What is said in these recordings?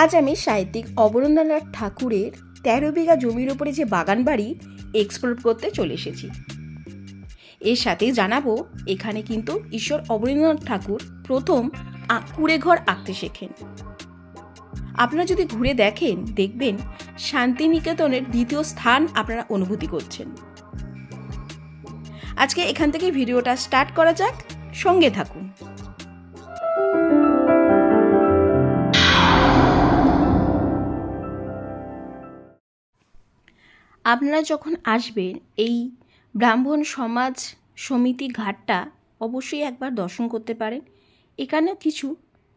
আজ আমি সাহিত্যিক অবনীন্দ্রনাথ ঠাকুরের ১৩ বিঘা জমির উপরে যে বাগান বাড়ি এক্সপ্লোর করতে চলে এসেছি। এর সাথে জানাবো এখানে কিন্তু ঈশ্বর অবনীন্দ্রনাথ ঠাকুর প্রথম কুঁড়ে ঘর আঁকতে শেখেন। আপনারা যদি ঘুরে দেখেন দেখবেন শান্তিনিকেতনের দ্বিতীয় স্থান আপনারা অনুভূতি করছেন। আজকে এখান থেকে ভিডিওটা স্টার্ট করা যাক, সঙ্গে থাকুন। আপনারা যখন আসবেন এই ব্রাহ্মণ সমাজ সমিতি ঘাটটা অবশ্যই একবার দর্শন করতে পারেন। এখানেও কিছু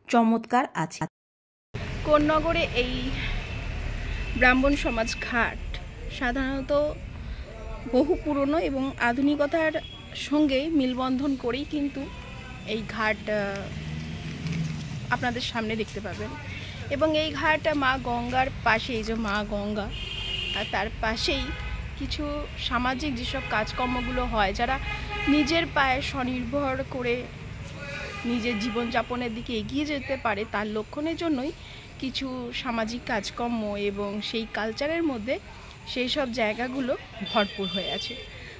চমৎকার আছে। কোন্নগরে এই ব্রাহ্মণ সমাজ ঘাট সাধারণত বহু পুরনো এবং আধুনিকতার সঙ্গে মিলবন্ধন করেই কিন্তু এই ঘাট আপনাদের সামনে দেখতে পাবেন। এবং এই ঘাট মা গঙ্গার পাশে, এই যে মা গঙ্গা, আর তার পাশেই কিছু সামাজিক যেসব কাজকর্মগুলো হয়, যারা নিজের পায়ে স্বনির্ভর করে নিজের জীবনযাপনের দিকে এগিয়ে যেতে পারে তার লক্ষণের জন্যই কিছু সামাজিক কাজকর্ম এবং সেই কালচারের মধ্যে সেই সব জায়গাগুলো ভরপুর হয়ে আছে।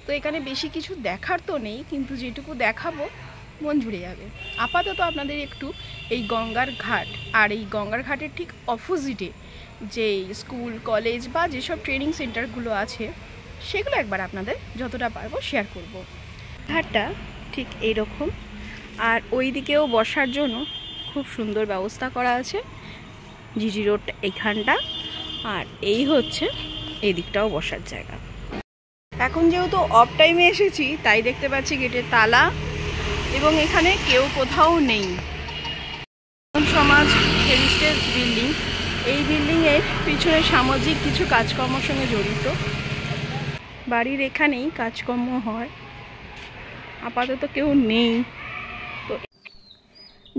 তো এখানে বেশি কিছু দেখার তো নেই, কিন্তু যেটুকু দেখাবো মন জুড়ে যাবে। আপাতত আপনাদের একটু এই গঙ্গার ঘাট আর এই গঙ্গার ঘাটের ঠিক অপোজিটে যে স্কুল কলেজ বা যেসব ট্রেনিং সেন্টারগুলো আছে সেগুলো একবার আপনাদের যতটা পারবো শেয়ার করব। ঘাটটা ঠিক এইরকম, আর ওই দিকেও বসার জন্য খুব সুন্দর ব্যবস্থা করা আছে। জিজি রোড এইখানটা, আর এই হচ্ছে এই দিকটাও বসার জায়গা। এখন যেহেতু অফ টাইমে এসেছি তাই দেখতে পাচ্ছি গেটের তালা এবং এখানে কেউ কোথাও নেই। সমাজ হেরিটেজ বিল্ডিং, এই বিল্ডিংয়ের পিছনে সামাজিক কিছু কাজকর্মের সঙ্গে জড়িত। বাড়ির এখানেই কাজকর্ম হয়, আপাতত কেউ নেই। তো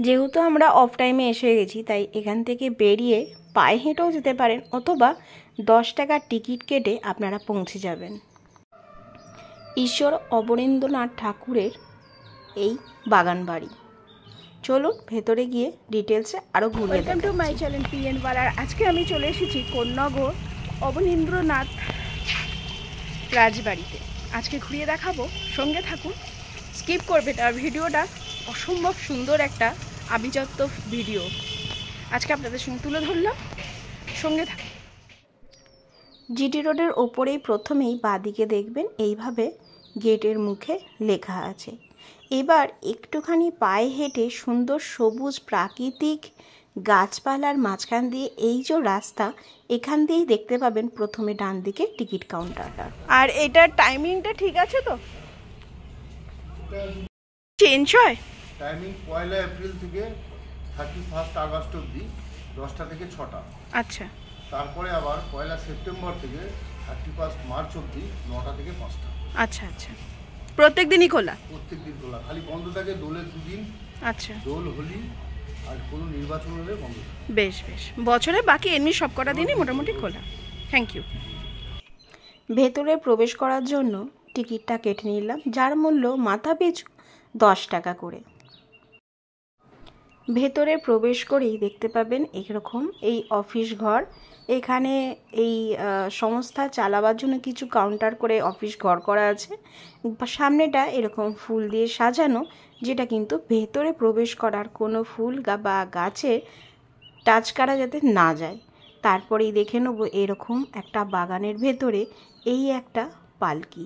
যেহেতু আমরা অফ টাইমে এসে গেছি তাই এখান থেকে বেরিয়ে পায়ে হেঁটেও যেতে পারেন, অথবা 10 টাকার টিকিট কেটে আপনারা পৌঁছে যাবেন ঈশ্বর অবনীন্দ্রনাথ ঠাকুরের এই বাগান বাড়ি। চলুন ভেতরে গিয়ে ডিটেলসে আরও ঘুরে। Welcome to my channel PN পাড়ার। আজকে আমি চলে এসেছি কোন্নগর অবনীন্দ্রনাথ রাজবাড়িতে। আজকে ঘুরিয়ে দেখাবো, সঙ্গে থাকুন, স্কিপ করবেন। আর ভিডিওটা অসম্ভব সুন্দর একটা আভিজাত্য ভিডিও আজকে আপনাদের সঙ্গে তুলে ধরলাম, সঙ্গে থাকুন। জিটি রোডের ওপরেই প্রথমেই বাঁদিকে দেখবেন এইভাবে গেটের মুখে লেখা আছে। এবার একটুখানি পায়ে হেঁটে সুন্দর সবুজ প্রাকৃতিক গাছপালার মাঝখান দিয়ে এই যে রাস্তা, এখান দিয়েই দেখতে পাবেন প্রথমে ডান দিকে টিকিট কাউন্টারটা। আর এটার টাইমিংটা ঠিক আছে তো? চেঞ্জ হয় টাইমিং 1 এপ্রিল থেকে 31 আগস্ট অবধি 10টা থেকে 6টা। আচ্ছা। তারপরে আবার 1 সেপ্টেম্বর থেকে 31 মার্চ অবধি 9টা থেকে 5টা। আচ্ছা আচ্ছা, প্রত্যেক দিনই খোলা? প্রত্যেক দিন খোলা, খালি বন্ধ থাকে দোলের 2 দিন। আচ্ছা। দোল, হোলি আর কোনো নির্বাচন হলে বন্ধ থাকে। বেশ বেশ, বছরে বাকি এমনি সব কটা দিনই মোটামুটি খোলা। Thank you. ভেতরে প্রবেশ করার জন্য টিকিটটা কেটে নিলাম, যার মূল্য মাথা পিছু 10 টাকা করে। ভেতরে প্রবেশ করেই দেখতে পাবেন এরকম এই অফিস ঘর। এখানে এই সংস্থা চালাবার জন্য কিছু কাউন্টার করে অফিস ঘর করা আছে। সামনেটা এরকম ফুল দিয়ে সাজানো, যেটা কিন্তু ভেতরে প্রবেশ করার কোনো ফুল বা গাছে টাচ করা যাতে না যায়। তারপরেই দেখে নেব এরকম একটা বাগানের ভেতরে এই একটা পালকি,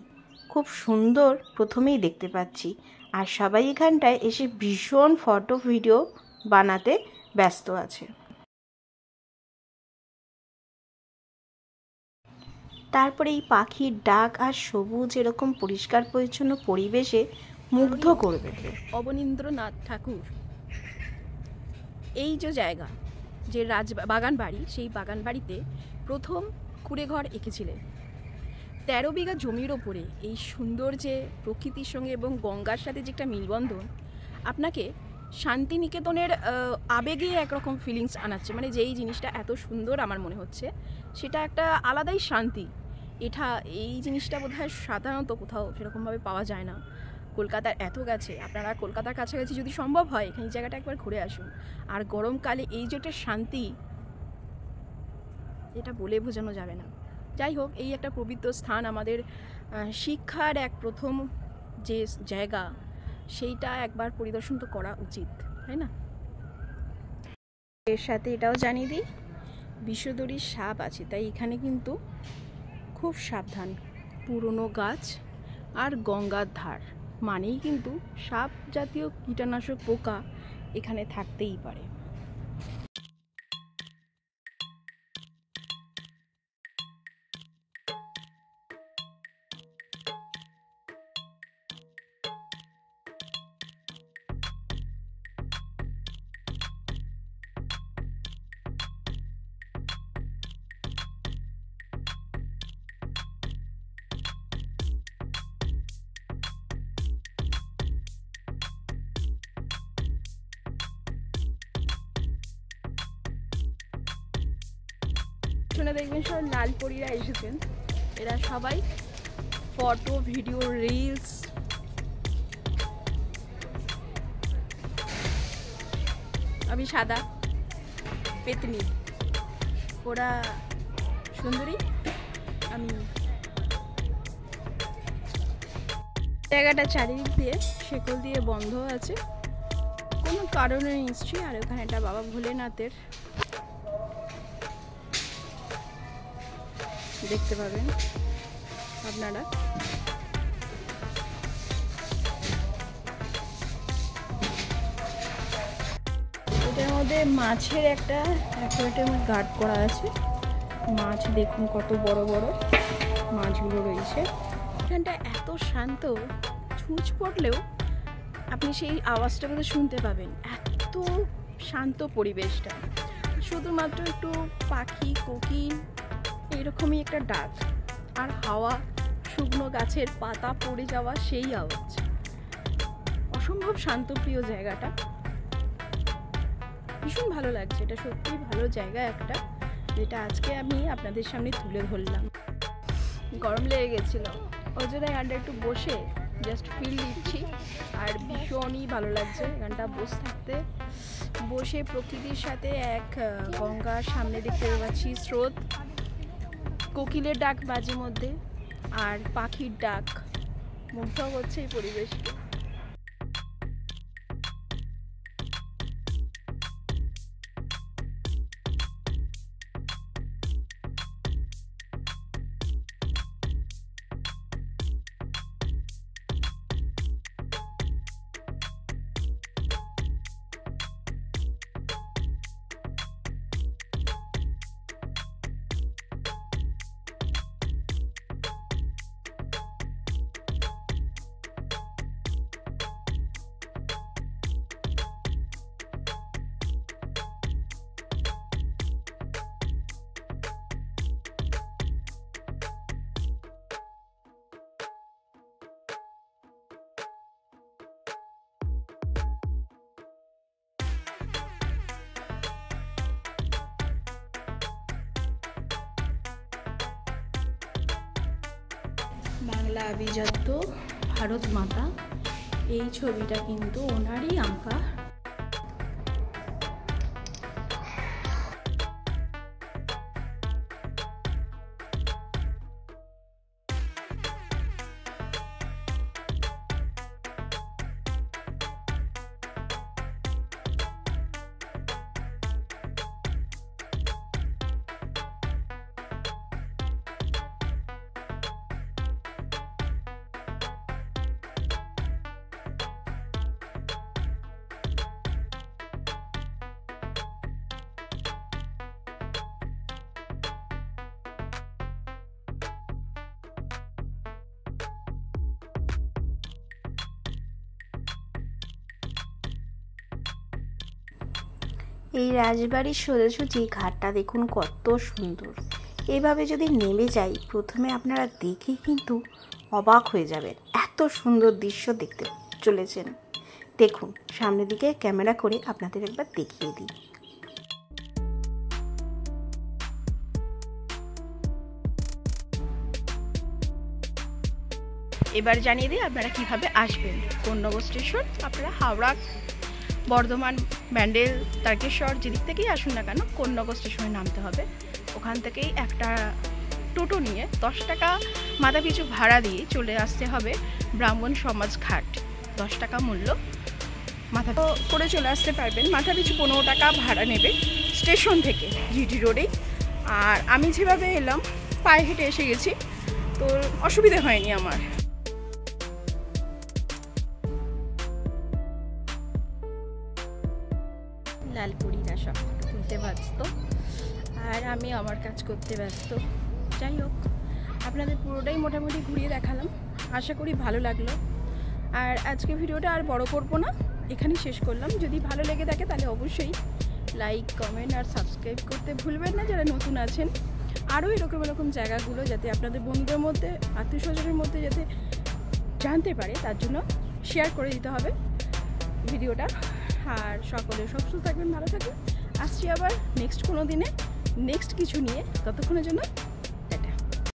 খুব সুন্দর প্রথমেই দেখতে পাচ্ছি। আর সবাই এখানটায় এসে ভীষণ ফটো ভিডিও বানাতে ব্যস্ত আছে। তারপরে এই পাখির ডাক আর সবুজ এরকম পরিষ্কার পরিচ্ছন্ন পরিবেশে মুগ্ধ করবে। অবনীন্দ্রনাথ ঠাকুর এই যে জায়গা, যে বাগান বাড়ি, সেই বাগান বাড়িতে প্রথম কুঁড়ে ঘর এঁকেছিলেন। 13 বিঘা জমির ওপরে এই সুন্দর যে প্রকৃতির সঙ্গে এবং গঙ্গার সাথে যে একটা মিলবন্ধন আপনাকে শান্তিনিকেতনের আবেগে একরকম ফিলিংস আনাচ্ছে। মানে যেই জিনিসটা এত সুন্দর আমার মনে হচ্ছে সেটা একটা আলাদাই শান্তি। এই জিনিসটা বোধহয় সাধারণত কোথাও সেরকমভাবে পাওয়া যায় না। কলকাতার এত কাছে, আপনারা কলকাতার কাছাকাছি যদি সম্ভব হয় এখানে জায়গাটা একবার ঘুরে আসুন। আর গরমকালে এই যে একটা শান্তি, এটা বলে বোঝানো যাবে না। যাই হোক, এই একটা পবিত্র স্থান, আমাদের শিক্ষার এক প্রথম যে জায়গা, সেইটা একবার পরিদর্শন তো করা উচিত, তাই না? এর সাথে এটাও জানিয়ে দিই, বিষধরী সাপ আছে, তাই এখানে কিন্তু খুব সাবধান। পুরনো গাছ আর গঙ্গার ধার মানেই কিন্তু সাপ জাতীয় কীটনাশক পোকা এখানে থাকতেই পারে। শুনে দেখবেন সব লালপরীরা এসেছেন, এরা সবাই ফটো, ভিডিও, রিলস। আমি সাদা পেতনি, ওরা সুন্দরী, আমি। জায়গাটা চারিদিক দিয়ে শেকল দিয়ে বন্ধ আছে, কোনো কারণে নিশ্চয়ই। আর ওখানে একটা বাবা ভোলেনাথের দেখতে পাবেন আপনারা। এটার মধ্যে মাছের একটা অ্যাকোয়ারিয়ামে গার্ড করা আছে। মাছ দেখুন কত বড় বড় মাছগুলো রয়েছে। এখানটা এত শান্ত, ছুঁচ পড়লেও আপনি সেই আওয়াজটা কিন্তু শুনতে পাবেন। এত শান্ত পরিবেশটা, শুধুমাত্র একটু পাখি, কোকিল এরকমই একটা ডাক, আর হাওয়া, শুকনো গাছের পাতা পড়ে যাওয়া সেই আওয়াজ। অসম্ভব শান্তপ্রিয় জায়গাটা, ভীষণ ভালো লাগছে। এটা সত্যি ভালো জায়গা একটা, যেটা আজকে আমি আপনাদের সামনে তুলে ধরলাম। গরম লেগে গেছিল, ওই জন্য এখানটা একটু বসে জাস্ট ফিল দিচ্ছি, আর ভীষণই ভালো লাগছে এখানটা বসে থাকতে। বসে প্রকৃতির সাথে এক গঙ্গার সামনে দেখতে পাচ্ছি স্রোত, কোকিলের ডাক মাঝে মধ্যে, আর পাখির ডাক। মুগ্ধ করছে এই পরিবেশটা। বাংলা আভিজাত্য ভারত মাতা, এই ছবিটা কিন্তু ওনারই আঁকা। এই রাজবাড়ির সোজাসুজি ঘাটটা দেখুন কত সুন্দর। এইভাবে যদি নেমে যাই, প্রথমে আপনারা দেখে কিন্তু অবাক হয়ে যাবেন, এত সুন্দর দৃশ্য দেখতে চলেছেন। দেখুন সামনের দিকে ক্যামেরা করে আপনাদের একবার দেখিয়ে দিই। এবার জানিয়ে দিই আপনারা কিভাবে আসবেন। কোন্নগর স্টেশন, আপনারা হাওড়া, বর্ধমান, ব্যান্ডেল, তারকেশ্বর যেদিক থেকেই আসুন না কেন, কোন্নগর স্টেশনে নামতে হবে। ওখান থেকেই একটা টোটো নিয়ে 10 টাকা মাথা পিছু ভাড়া দিয়ে চলে আসতে হবে ব্রাহ্মণ সমাজ ঘাট। 10 টাকা মূল্য, মাথা করে চলে আসতে পারবেন। মাথা পিছু 15 টাকা ভাড়া নেবে স্টেশন থেকে, জিটি রোডেই। আর আমি যেভাবে এলাম পায়ে হেঁটে এসে গেছি, তো অসুবিধে হয়নি আমার। লালপুরিরা সব তুলতে ব্যস্ত আর আমি আমার কাজ করতে ব্যস্ত। যাই হোক, আপনাদের পুরোটাই মোটামুটি ঘুরিয়ে দেখালাম, আশা করি ভালো লাগলো। আর আজকে ভিডিওটা আর বড় করব না, এখানেই শেষ করলাম। যদি ভালো লেগে থাকে তাহলে অবশ্যই লাইক, কমেন্ট আর সাবস্ক্রাইব করতে ভুলবেন না যারা নতুন আছেন। আরও এরকম জায়গাগুলো যাতে আপনাদের বন্ধুদের মধ্যে, আত্মীয় স্বজনের মধ্যে যাতে জানতে পারে, তার জন্য শেয়ার করে দিতে হবে ভিডিওটা। আর সকলে সব সুস্থ থাকবেন, ভালো থাকবেন। আসছি আবার নেক্সট কোনো দিনে নেক্সট কিছু নিয়ে। ততক্ষণের জন্য